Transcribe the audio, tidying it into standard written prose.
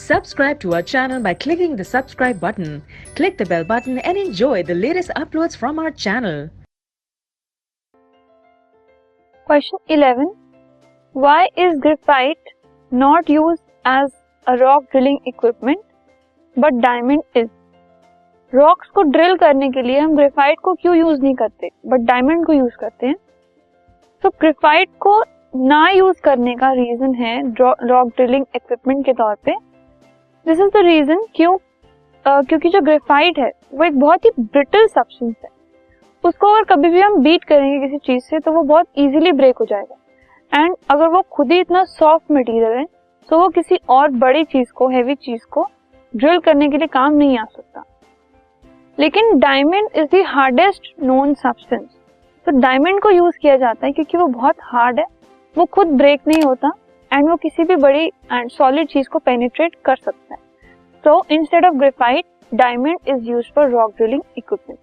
Subscribe to our channel by clicking the subscribe button. Click the bell button and enjoy the latest uploads from our channel. Question 11. Why is graphite not used as a rock drilling equipment but diamond is? Rocks को drill करने के लिए हम graphite को क्यों use नहीं करते but diamond को यूज करते हैं? तो ग्रेफाइट को ना यूज करने का रीजन है रॉक ड्रिलिंग इक्विपमेंट के तौर पे. दिस इज द रीजन क्योंकि जो ग्रेफाइट है वो एक बहुत ही ब्रिटल सब्सटेंस है. उसको अगर कभी भी हम बीट करेंगे किसी चीज से तो वो बहुत इजीली ब्रेक हो जाएगा. एंड अगर वो खुद ही इतना सॉफ्ट मटेरियल है तो वो किसी और बड़ी चीज को, हैवी चीज को ड्रिल करने के लिए काम नहीं आ सकता. लेकिन diamond is the hardest known substance. तो डायमंड को यूज किया जाता है क्योंकि वो बहुत हार्ड है, वो खुद ब्रेक नहीं होता एंड वो किसी भी बड़ी एंड सॉलिड चीज को पेनिट्रेट कर सकता है. So instead of graphite diamond is used for rock drilling equipment.